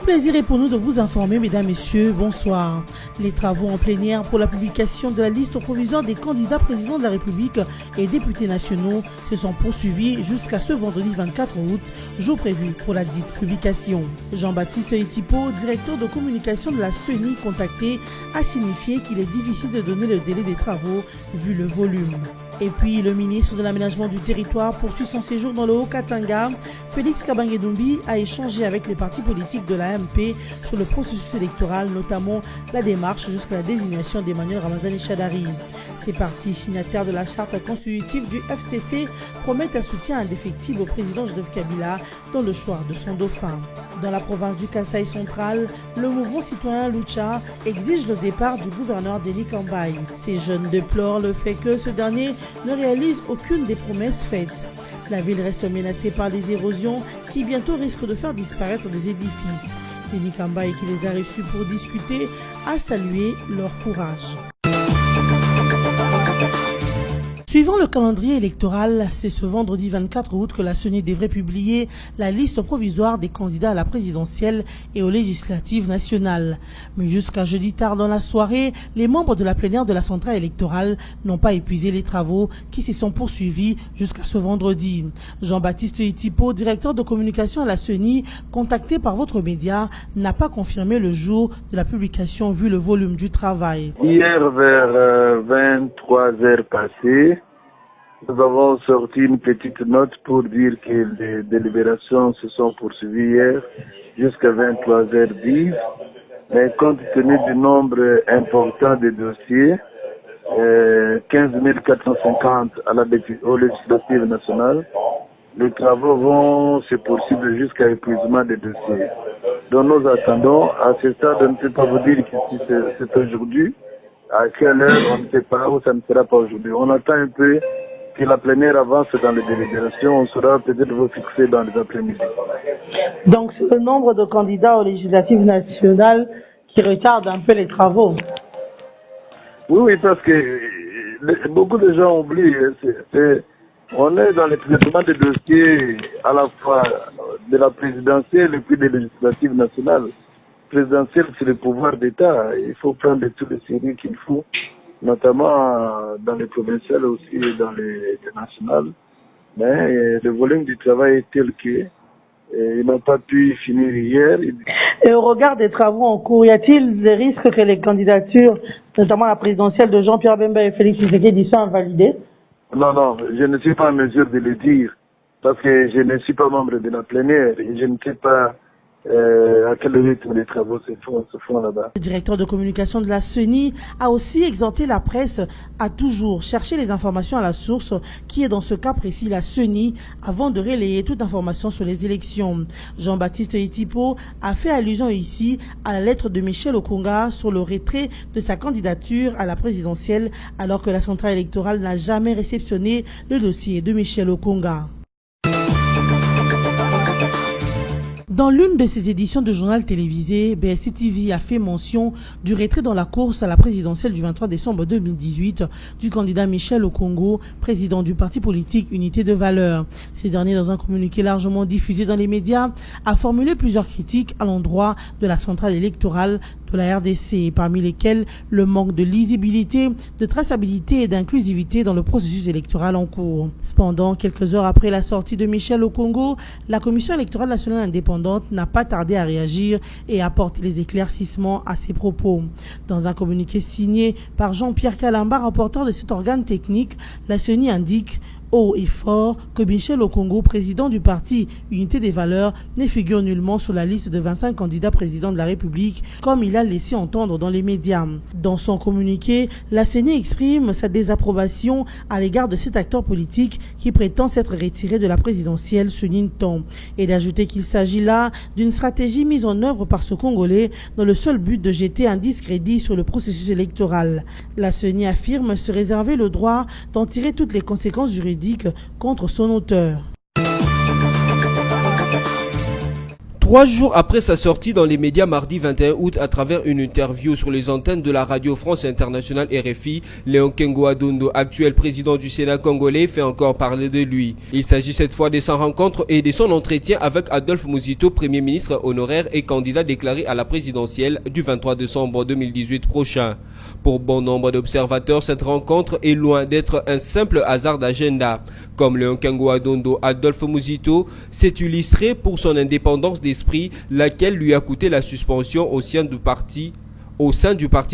plaisir est pour nous de vous informer, mesdames, messieurs, bonsoir. Les travaux en plénière pour la publication de la liste provisoire des candidats présidents de la République et députés nationaux se sont poursuivis jusqu'à ce vendredi 24 août, jour prévu pour la dite publication. Jean-Baptiste Etipo, directeur de communication de la CENI contacté, a signifié qu'il est difficile de donner le délai des travaux vu le volume. Et puis, le ministre de l'Aménagement du Territoire poursuit son séjour dans le Haut-Katanga. Félix Kabange-Doumbi a échangé avec les partis politiques de la MP sur le processus électoral, notamment la démarche jusqu'à la désignation d'Emmanuel Ramazani Chadari. Ces partis signataires de la charte constitutive du FCC promettent un soutien indéfectible au président Joseph Kabila dans le choix de son dauphin. Dans la province du Kasaï central, le mouvement citoyen Lucha exige le départ du gouverneur Denis Kambaye. Ces jeunes déplorent le fait que ce dernier ne réalise aucune des promesses faites. La ville reste menacée par des érosions qui bientôt risquent de faire disparaître des édifices. Denis Kambaye, qui les a reçus pour discuter, a salué leur courage. Suivant le calendrier électoral, c'est ce vendredi 24 août que la CENI devrait publier la liste provisoire des candidats à la présidentielle et aux législatives nationales. Mais jusqu'à jeudi tard dans la soirée, les membres de la plénière de la centrale électorale n'ont pas épuisé les travaux qui se sont poursuivis jusqu'à ce vendredi. Jean-Baptiste Etipo, directeur de communication à la CENI, contacté par votre média, n'a pas confirmé le jour de la publication vu le volume du travail. Hier vers 23 heures passées, nous avons sorti une petite note pour dire que les délibérations se sont poursuivies hier jusqu'à 23h10. Mais compte tenu du nombre important de dossiers, 15 450 aux législatives nationales, les travaux vont se poursuivre jusqu'à épuisement des dossiers. Donc nous attendons, à ce stade, on ne peut pas vous dire que si c'est aujourd'hui, à quelle heure, on ne sait pas, ou ça ne sera pas aujourd'hui. On attend un peu que la plénière avance dans les délibérations, on saura peut-être vous fixer dans les après-midi. Donc c'est le nombre de candidats aux législatives nationales qui retarde un peu les travaux. Oui, parce que beaucoup de gens oublient, on est dans le traitement des dossiers à la fois de la présidentielle et puis des législatives nationales. Présidentielle, c'est le pouvoir d'État, il faut prendre tous les séries qu'il faut, notamment dans les provinciales aussi et dans les nationales. Mais le volume du travail est tel que ils n'ont pas pu finir hier. Et au regard des travaux en cours, y a-t-il des risques que les candidatures, notamment la présidentielle de Jean-Pierre Bemba et Félix Tshisekedi, soient invalidées? Non, je ne suis pas en mesure de le dire, parce que je ne suis pas membre de la plénière et je ne sais pas à quel rythme les travaux se font là-bas. Le directeur de communication de la CENI a aussi exhorté la presse à toujours chercher les informations à la source, qui est dans ce cas précis la CENI, avant de relayer toute information sur les élections. Jean-Baptiste Etipo a fait allusion ici à la lettre de Michel Okonga sur le retrait de sa candidature à la présidentielle, alors que la centrale électorale n'a jamais réceptionné le dossier de Michel Okonga. Dans l'une de ses éditions de journal télévisé, BSC TV a fait mention du retrait dans la course à la présidentielle du 23 décembre 2018 du candidat Michel Okongo, président du parti politique Unité de Valeurs. Ces derniers, dans un communiqué largement diffusé dans les médias, a formulé plusieurs critiques à l'endroit de la centrale électorale de la RDC, parmi lesquelles le manque de lisibilité, de traçabilité et d'inclusivité dans le processus électoral en cours. Cependant, quelques heures après la sortie de Michel Okongo, la Commission électorale nationale indépendante n'a pas tardé à réagir et à apporter les éclaircissements à ses propos. Dans un communiqué signé par Jean-Pierre Kalamba, rapporteur de cet organe technique, la CENI indique haut et fort que Michel Okongo, président du parti Unité des Valeurs, ne figure nullement sur la liste de 25 candidats présidents de la République, comme il a laissé entendre dans les médias. Dans son communiqué, la CENI exprime sa désapprobation à l'égard de cet acteur politique qui prétend s'être retiré de la présidentielle, souligne Tom, et d'ajouter qu'il s'agit là d'une stratégie mise en œuvre par ce Congolais dans le seul but de jeter un discrédit sur le processus électoral. La CENI affirme se réserver le droit d'en tirer toutes les conséquences juridiques contre son auteur. 3 jours après sa sortie dans les médias mardi 21 août à travers une interview sur les antennes de la radio France Internationale RFI, Léon Kengo Adondo, actuel président du Sénat congolais, fait encore parler de lui. Il s'agit cette fois de sa rencontre et de son entretien avec Adolphe Muzito, Premier ministre honoraire et candidat déclaré à la présidentielle du 23 décembre 2018 prochain. Pour bon nombre d'observateurs, cette rencontre est loin d'être un simple hasard d'agenda. Comme Léon Kengo Adondo, Adolphe Muzito s'est illustré pour son indépendance d'esprit, laquelle lui a coûté la suspension au sein du parti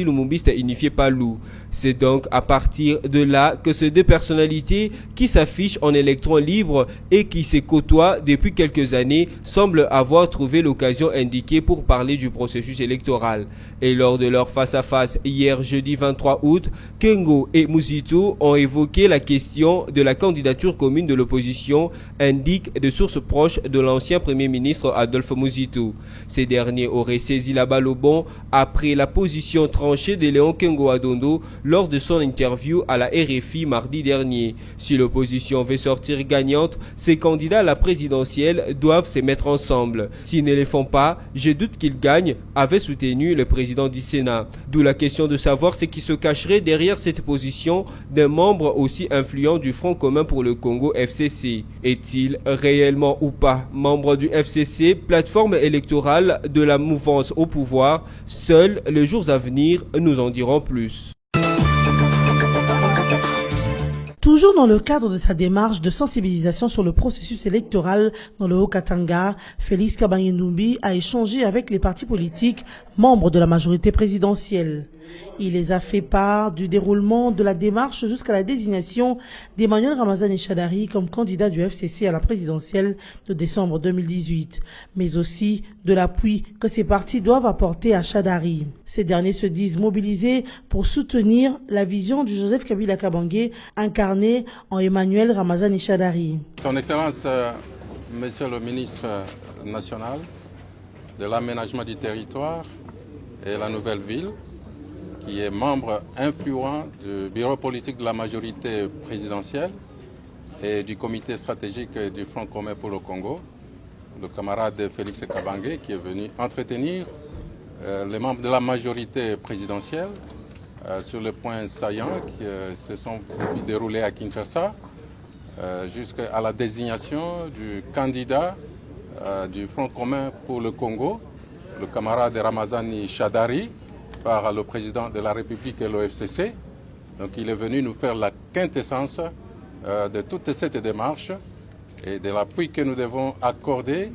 lumumbiste unifié Palou. C'est donc à partir de là que ces deux personnalités qui s'affichent en électrons libres et qui se côtoient depuis quelques années semblent avoir trouvé l'occasion indiquée pour parler du processus électoral. Et lors de leur face-à-face hier jeudi 23 août, Kengo et Muzito ont évoqué la question de la candidature commune de l'opposition, indiquent des sources proches de l'ancien Premier ministre Adolphe Muzito. Ces derniers auraient saisi la balle au bon après la position tranchée de Léon Kengo Adondo lors de son interview à la RFI mardi dernier. Si l'opposition veut sortir gagnante, ces candidats à la présidentielle doivent se mettre ensemble. S'ils ne le font pas, je doute qu'ils gagnent, avait soutenu le président du Sénat. D'où la question de savoir ce qui se cacherait derrière cette position d'un membre aussi influent du Front commun pour le Congo FCC. Est-il réellement ou pas membre du FCC, plateforme électorale de la mouvance au pouvoir? Seuls les jours à venir nous en diront plus. Toujours dans le cadre de sa démarche de sensibilisation sur le processus électoral dans le Haut-Katanga, Félix Kabange-Numbi a échangé avec les partis politiques membres de la majorité présidentielle. Il les a fait part du déroulement de la démarche jusqu'à la désignation d'Emmanuel Ramazani Shadari comme candidat du FCC à la présidentielle de décembre 2018, mais aussi de l'appui que ces partis doivent apporter à Shadari. Ces derniers se disent mobilisés pour soutenir la vision du Joseph Kabila Kabange incarné en Emmanuel Ramazani Shadari. Son Excellence, Monsieur le ministre national de l'aménagement du territoire et la nouvelle ville, qui est membre influent du bureau politique de la majorité présidentielle et du comité stratégique du Front commun pour le Congo, le camarade Félix Kabange, qui est venu entretenir les membres de la majorité présidentielle sur les points saillants qui se sont déroulés à Kinshasa, jusqu'à la désignation du candidat du Front commun pour le Congo, le camarade Ramazani Shadari, par le président de la République et l'OFCC. Donc il est venu nous faire la quintessence de toute cette démarche et de l'appui que nous devons accorder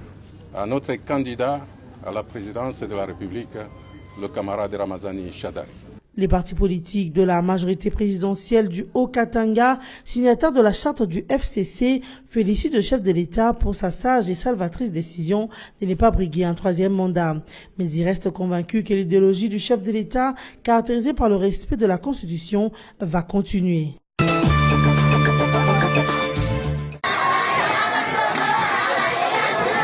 à notre candidat à la présidence de la République, le camarade Ramazani Shadari. Les partis politiques de la majorité présidentielle du Haut-Katanga, signataires de la charte du FCC, félicitent le chef de l'État pour sa sage et salvatrice décision de ne pas briguer un troisième mandat. Mais ils restent convaincus que l'idéologie du chef de l'État, caractérisée par le respect de la Constitution, va continuer.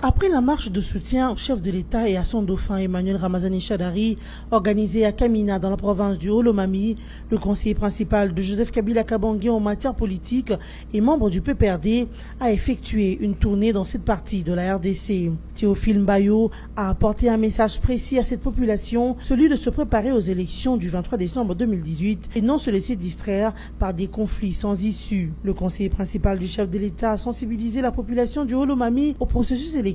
Après la marche de soutien au chef de l'État et à son dauphin Emmanuel Ramazani Shadari, organisée à Kamina dans la province du Haut-Lomami, le conseiller principal de Joseph Kabila Kabange en matière politique et membre du PPRD a effectué une tournée dans cette partie de la RDC. Théophile Mbayo a apporté un message précis à cette population, celui de se préparer aux élections du 23 décembre 2018 et non se laisser distraire par des conflits sans issue. Le conseiller principal du chef de l'État a sensibilisé la population du Haut-Lomami au processus électoral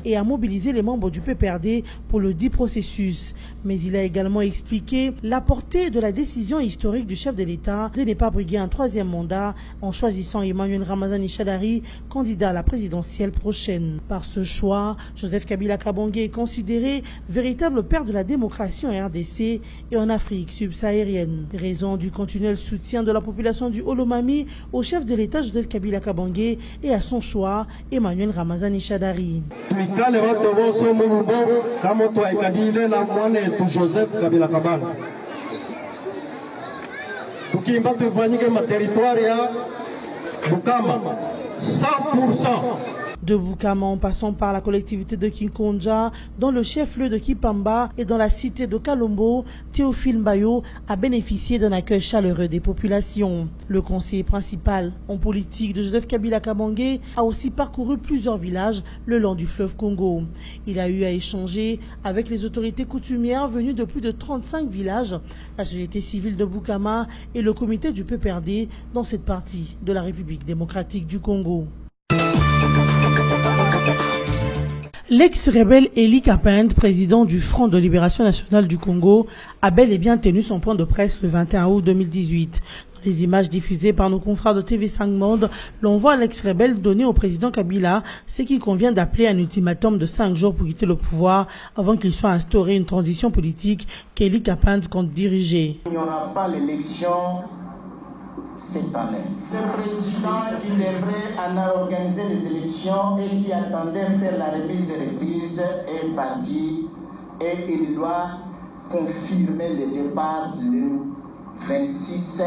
et à mobiliser les membres du PPRD pour le dit processus. Mais il a également expliqué la portée de la décision historique du chef de l'État de ne pas briguer un troisième mandat en choisissant Emmanuel Ramazani Shadari, candidat à la présidentielle prochaine. Par ce choix, Joseph Kabila Kabange est considéré véritable père de la démocratie en RDC et en Afrique subsaharienne. Raison du continuel soutien de la population du Haut-Lomami au chef de l'État Joseph Kabila Kabange et à son choix, Emmanuel Ramazani Shadari. Tuikale watu woso Mungu kama tuaikadile na mwane tu Joseph Kabila Kabange. Tukimba tufanyike materitoire ya Bukama 100%. De Bukama en passant par la collectivité de Kinkonja, dans le chef-lieu de Kipamba et dans la cité de Kalombo, Théophile Mbayo a bénéficié d'un accueil chaleureux des populations. Le conseiller principal en politique de Joseph Kabila Kabange a aussi parcouru plusieurs villages le long du fleuve Congo. Il a eu à échanger avec les autorités coutumières venues de plus de 35 villages, la société civile de Bukama et le comité du PPRD dans cette partie de la République démocratique du Congo. L'ex-rebelle Eli Kapend, président du Front de Libération Nationale du Congo, a bel et bien tenu son point de presse le 21 août 2018. Dans les images diffusées par nos confrères de TV5 Monde, l'on voit l'ex-rebelle donner au président Kabila ce qu'il convient d'appeler un ultimatum de 5 jours pour quitter le pouvoir avant qu'il soit instauré une transition politique qu'Eli Kapend compte diriger. Il n'y aura pas l'élection cette année. Le président qui devrait en organiser les élections et qui attendait faire la remise et reprise est parti et il doit confirmer le départ le 26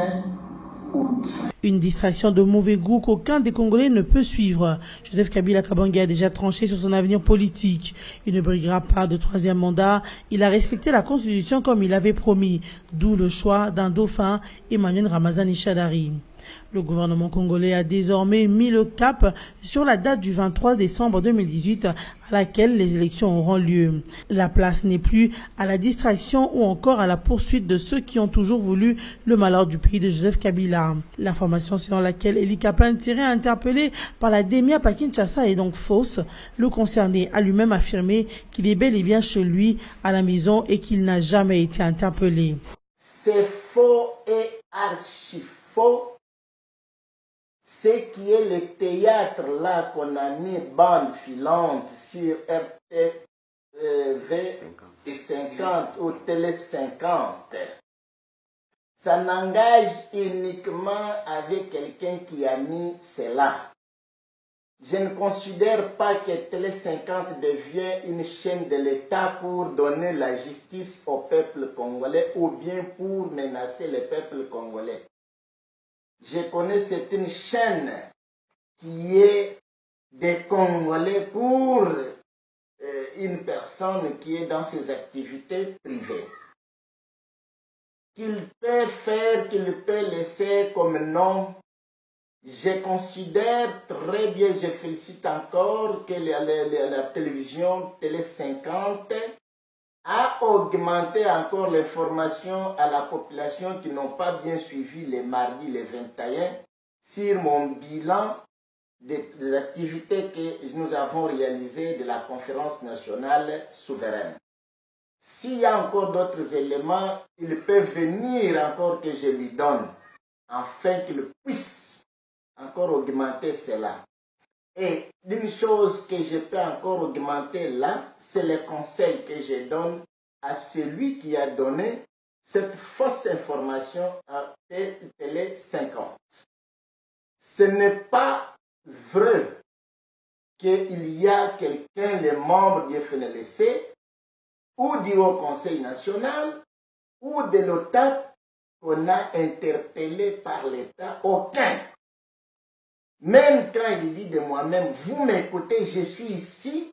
août. Une distraction de mauvais goût qu'aucun des Congolais ne peut suivre. Joseph Kabila Kabange a déjà tranché sur son avenir politique. Il ne briguera pas de troisième mandat. Il a respecté la Constitution comme il avait promis, d'où le choix d'un dauphin, Emmanuel Ramazani Shadari. Le gouvernement congolais a désormais mis le cap sur la date du 23 décembre 2018 à laquelle les élections auront lieu. La place n'est plus à la distraction ou encore à la poursuite de ceux qui ont toujours voulu le malheur du pays de Joseph Kabila. L'information selon laquelle Eli Kapend serait interpellé par la DEMIAP à Kinshasa est donc fausse. Le concerné a lui-même affirmé qu'il est bel et bien chez lui à la maison et qu'il n'a jamais été interpellé. C'est faux et archi faux. Ce qui est le théâtre là qu'on a mis bande filante sur RTV 50 ou Télé 50, ça n'engage uniquement avec quelqu'un qui a mis cela. Je ne considère pas que Télé 50 devient une chaîne de l'État pour donner la justice au peuple congolais ou bien pour menacer le peuple congolais. Je connais, c'est une chaîne qui est des Congolais pour une personne qui est dans ses activités privées. Qu'il peut faire, qu'il peut laisser comme nom. Je considère très bien, je félicite encore que la télévision Télé 50 a augmenté encore l'information à la population qui n'ont pas bien suivi les mardis, les 21, sur mon bilan des activités que nous avons réalisées de la conférence nationale souveraine. S'il y a encore d'autres éléments, il peut venir encore que je lui donne, afin qu'il puisse encore augmenter cela. Et une chose que je peux encore augmenter là, c'est le conseil que je donne à celui qui a donné cette fausse information à Télé 50. Ce n'est pas vrai qu'il y a quelqu'un, les membres du FNLC, ou du Haut Conseil national, ou de l'OTAN qu'on a interpellé par l'État, aucun. Même quand il dit de moi-même, vous m'écoutez, je suis ici,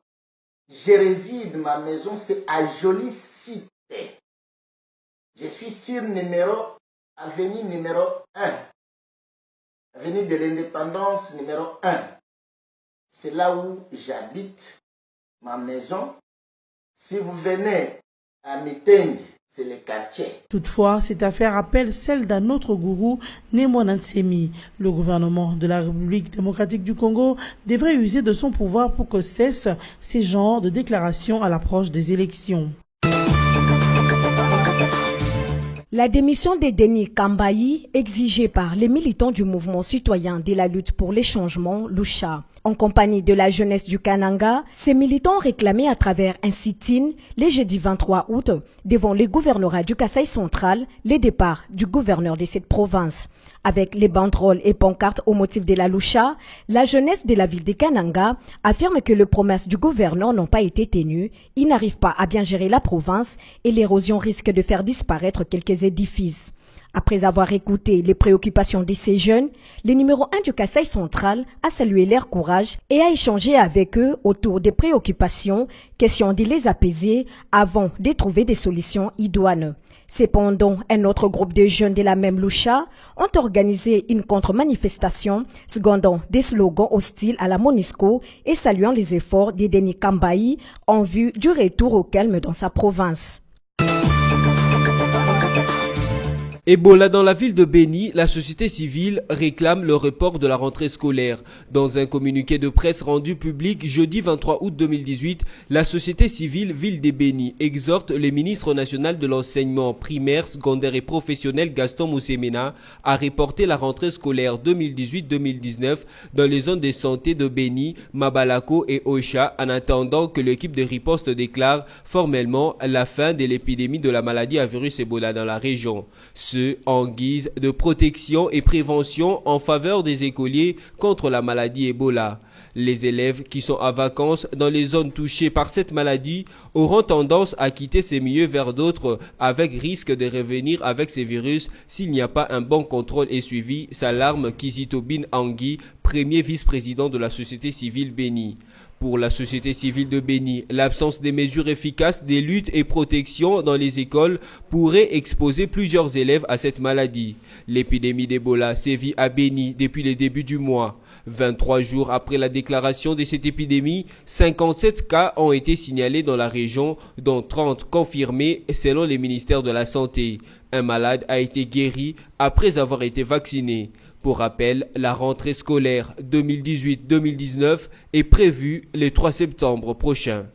je réside, ma maison, c'est à Jolie Cité. Je suis sur avenue numéro 1, avenue de l'Indépendance numéro 1. C'est là où j'habite, ma maison. Si vous venez à Mitendi, c'est le quartier. Toutefois, cette affaire rappelle celle d'un autre gourou, Némona Ntsemi. Le gouvernement de la République démocratique du Congo devrait user de son pouvoir pour que cessent ces genres de déclarations à l'approche des élections. La démission de Denis Kambayi, exigée par les militants du mouvement citoyen de la lutte pour les changements, Lucha. En compagnie de la jeunesse du Kananga, ces militants réclamaient à travers un sit-in, le jeudi 23 août, devant le gouvernorat du Kasaï central, le départ du gouverneur de cette province. Avec les banderoles et pancartes au motif de la Lucha, la jeunesse de la ville de Kananga affirme que les promesses du gouverneur n'ont pas été tenues, il n'arrive pas à bien gérer la province et l'érosion risque de faire disparaître quelques édifices. Après avoir écouté les préoccupations de ces jeunes, le numéro 1 du Kasaï central a salué leur courage et a échangé avec eux autour des préoccupations, question de les apaiser avant de trouver des solutions idoines. Cependant, un autre groupe de jeunes de la même Lucha ont organisé une contre-manifestation, secondant des slogans hostiles à la MONUSCO et saluant les efforts de Denis Kambayi en vue du retour au calme dans sa province. Ebola dans la ville de Béni, la société civile réclame le report de la rentrée scolaire. Dans un communiqué de presse rendu public jeudi 23 août 2018, la société civile Ville de Béni exhorte le ministre national de l'enseignement primaire, secondaire et professionnel Gaston Moussemena à reporter la rentrée scolaire 2018-2019 dans les zones de santé de Béni, Mabalako et Ocha en attendant que l'équipe de riposte déclare formellement la fin de l'épidémie de la maladie à virus Ebola dans la région. En guise de protection et prévention en faveur des écoliers contre la maladie Ebola. Les élèves qui sont en vacances dans les zones touchées par cette maladie auront tendance à quitter ces milieux vers d'autres avec risque de revenir avec ces virus s'il n'y a pas un bon contrôle et suivi, s'alarme Kizito Bin Angui, premier vice-président de la société civile Béni. Pour la société civile de Béni, l'absence des mesures efficaces des luttes et protections dans les écoles pourrait exposer plusieurs élèves à cette maladie. L'épidémie d'Ebola sévit à Béni depuis le début du mois. 23 jours après la déclaration de cette épidémie, 57 cas ont été signalés dans la région, dont 30 confirmés selon les ministères de la Santé. Un malade a été guéri après avoir été vacciné. Pour rappel, la rentrée scolaire 2018-2019 est prévue le 3 septembre prochain.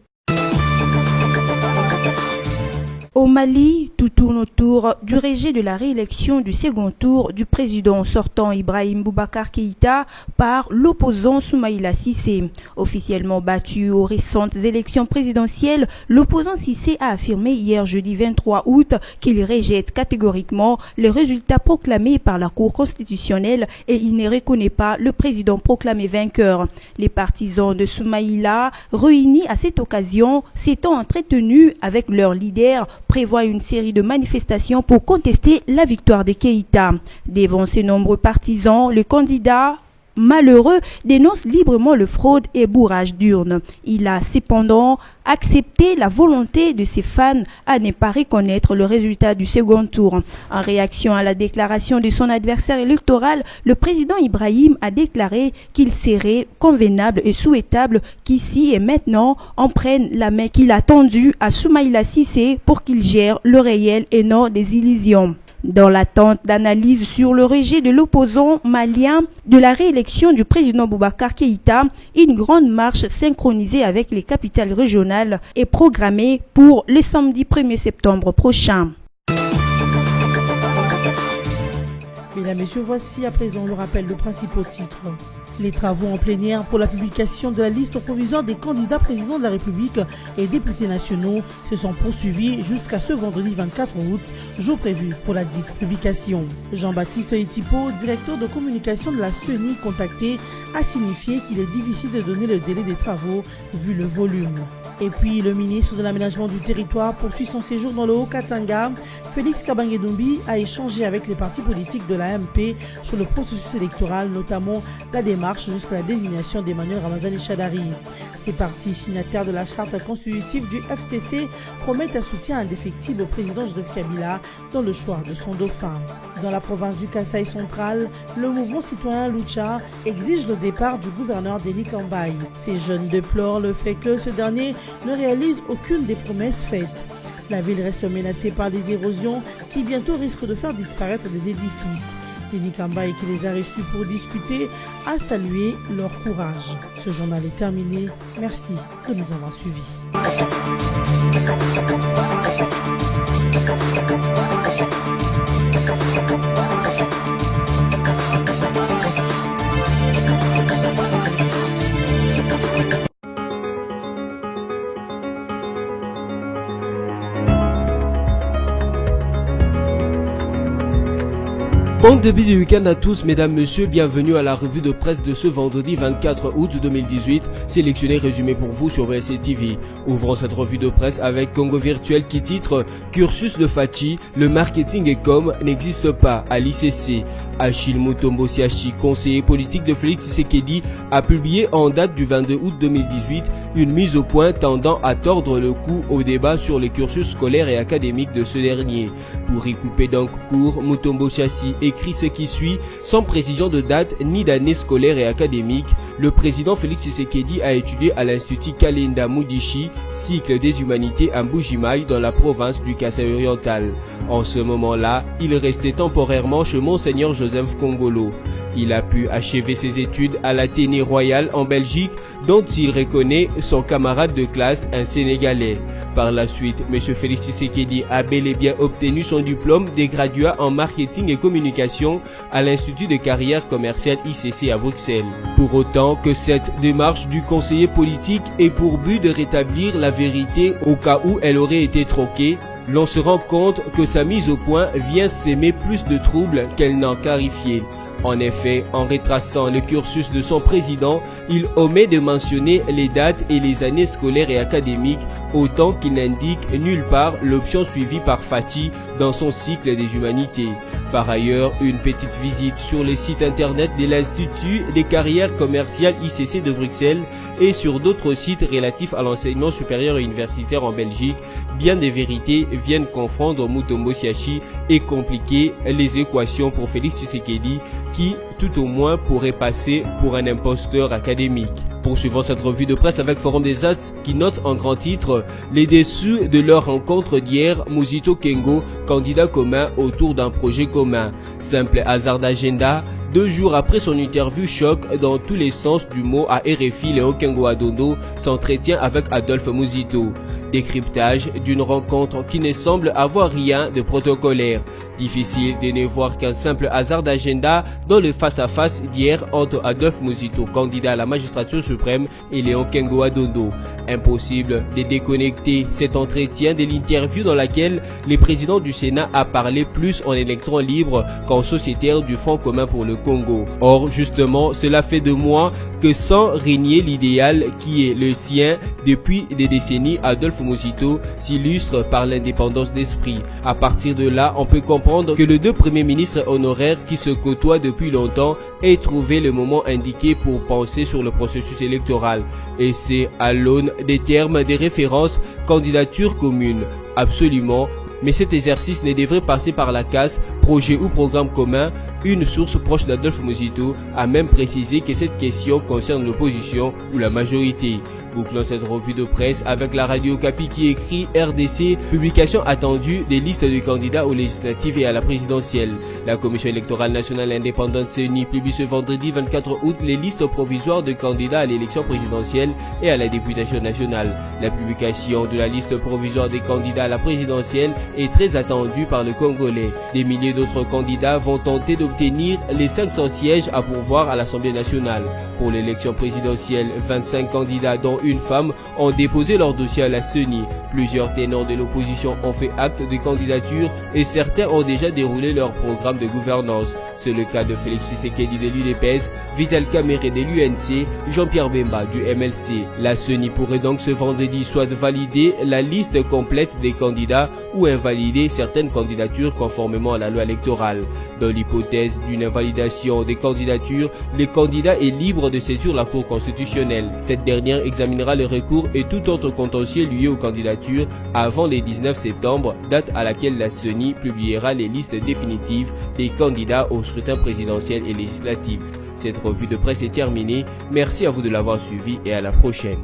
Au Mali, tout tourne autour du rejet de la réélection du second tour du président sortant Ibrahim Boubacar Keïta par l'opposant Soumaïla Cissé. Officiellement battu aux récentes élections présidentielles, l'opposant Cissé a affirmé hier jeudi 23 août qu'il rejette catégoriquement les résultats proclamés par la Cour constitutionnelle et il ne reconnaît pas le président proclamé vainqueur. Les partisans de Soumaïla, réunis à cette occasion, s'étant entretenus avec leur leader, prévoit une série de manifestations pour contester la victoire de Keïta. Devant ses nombreux partisans, le candidat malheureux dénonce librement le fraude et bourrage d'urnes. Il a cependant accepté la volonté de ses fans à ne pas reconnaître le résultat du second tour. En réaction à la déclaration de son adversaire électoral, le président Ibrahim a déclaré qu'il serait convenable et souhaitable qu'ici et maintenant on prenne la main qu'il a tendue à Soumaïla Cissé pour qu'il gère le réel et non des illusions. Dans l'attente d'analyse sur le rejet de l'opposant malien de la réélection du président Boubacar Keïta, une grande marche synchronisée avec les capitales régionales est programmée pour le samedi 1er septembre prochain. Mesdames et messieurs, voici à présent le rappel de principaux titres. Les travaux en plénière pour la publication de la liste provisoire des candidats présidents de la République et députés nationaux se sont poursuivis jusqu'à ce vendredi 24 août, jour prévu pour la dite publication. Jean-Baptiste Etipo, directeur de communication de la CENI contacté, a signifié qu'il est difficile de donner le délai des travaux vu le volume. Et puis le ministre de l'aménagement du territoire poursuit son séjour dans le Haut-Katanga. Félix Kabange-Doumbie a échangé avec les partis politiques de la MP sur le processus électoral, notamment la démarche jusqu'à la désignation d'Emmanuel Ramazani Chadari. Ces partis signataires de la charte constitutive du FCC promettent un soutien indéfectible au président Joseph Kabila dans le choix de son dauphin. Dans la province du Kasaï central, le mouvement citoyen Lucha exige le départ du gouverneur Denis Kambayi. Ces jeunes déplorent le fait que ce dernier ne réalise aucune des promesses faites. La ville reste menacée par des érosions qui bientôt risquent de faire disparaître des édifices. Denis Kambayi, qui les a reçus pour discuter, a salué leur courage. Ce journal est terminé. Merci de nous avoir suivis. Bon début du week-end à tous, mesdames, messieurs, bienvenue à la revue de presse de ce vendredi 24 août 2018, sélectionné résumé pour vous sur VSC TV. Ouvrons cette revue de presse avec Congo Virtuel qui titre « Cursus de Fachi, le marketing et com n'existe pas à l'ICC ». Achille Mutombo Siachi, conseiller politique de Félix Tshisekedi, a publié en date du 22 août 2018 une mise au point tendant à tordre le cou au débat sur les cursus scolaires et académiques de ce dernier. Pour y couper donc court, Mutombo Siachi écrit ce qui suit, sans précision de date ni d'année scolaire et académique. Le président Félix Tshisekedi a étudié à l'Institut Kalenda Mudishi, cycle des humanités à Mbujimaï dans la province du Kasaï oriental. En ce moment-là, il restait temporairement chez Monseigneur Joseph Kongolo. Il a pu achever ses études à l'Athénée Royal en Belgique, dont il reconnaît son camarade de classe, un Sénégalais. Par la suite, M. Félix Tshisekedi a bel et bien obtenu son diplôme de graduat en marketing et communication à l'Institut de carrière commerciale ICC à Bruxelles. Pour autant que cette démarche du conseiller politique ait pour but de rétablir la vérité au cas où elle aurait été troquée, l'on se rend compte que sa mise au point vient s'aimer plus de troubles qu'elle n'en clarifiait. En effet, en retraçant le cursus de son président, il omet de mentionner les dates et les années scolaires et académiques, autant qu'il n'indique nulle part l'option suivie par Fachi dans son cycle des humanités. Par ailleurs, une petite visite sur le site internet de l'Institut des carrières commerciales ICC de Bruxelles et sur d'autres sites relatifs à l'enseignement supérieur et universitaire en Belgique, bien des vérités viennent confondre Mutombo Siachi et compliquer les équations pour Félix Tshisekedi, qui, tout au moins, pourrait passer pour un imposteur académique. Poursuivons cette revue de presse avec Forum des As qui note en grand titre les déçus de leur rencontre d'hier, Muzito Kengo, candidat commun autour d'un projet commun. Simple hasard d'agenda. 2 jours après son interview choc dans tous les sens du mot à RFI, Léon Kengo Adondo s'entretient avec Adolphe Muzito. Décryptage d'une rencontre qui ne semble avoir rien de protocolaire. Difficile de ne voir qu'un simple hasard d'agenda dans le face-à-face d'hier entre Adolphe Muzito, candidat à la magistrature suprême, et Léon Kengo Adondo. Impossible de déconnecter cet entretien de l'interview dans laquelle le président du Sénat a parlé plus en électron libre qu'en sociétaire du Front commun pour le Congo. Or, justement, cela fait de moi que sans régner l'idéal qui est le sien depuis des décennies, Adolphe Muzito s'illustre par l'indépendance d'esprit. À partir de là, on peut comprendre que les 2 premiers ministres honoraires qui se côtoient depuis longtemps aient trouvé le moment indiqué pour penser sur le processus électoral. Et c'est à l'aune des termes des références candidature commune. Absolument. Mais cet exercice ne devrait passer par la case projet ou programme commun. Une source proche d'Adolphe Muzito a même précisé que cette question concerne l'opposition ou la majorité. Bouclons cette revue de presse avec la radio Capi qui écrit RDC, publication attendue des listes de candidats aux législatives et à la présidentielle. La Commission électorale nationale indépendante CENI publie ce vendredi 24 août les listes provisoires de candidats à l'élection présidentielle et à la députation nationale. La publication de la liste provisoire des candidats à la présidentielle est très attendue par le Congolais. Des milliers d'autres candidats vont tenter d'obtenir les 500 sièges à pourvoir à l'Assemblée nationale. Pour l'élection présidentielle, 25 candidats dont une femme ont déposé leur dossier à la CENI. Plusieurs ténors de l'opposition ont fait acte de candidature et certains ont déjà déroulé leur programme de gouvernance. C'est le cas de Félix Tshisekedi de l'UDPS, Vital Kamerhe de l'UNC, Jean-Pierre Bemba du MLC. La CENI pourrait donc ce vendredi soit valider la liste complète des candidats ou invalider certaines candidatures conformément à la loi électorale. Dans l'hypothèse d'une invalidation des candidatures, le candidat est libre de saisir la Cour constitutionnelle. Cette dernière examinera le recours et tout autre contentieux lié aux candidatures avant le 19 septembre, date à laquelle la CENI publiera les listes définitives des candidats au scrutin présidentiel et législatif. Cette revue de presse est terminée. Merci à vous de l'avoir suivi et à la prochaine.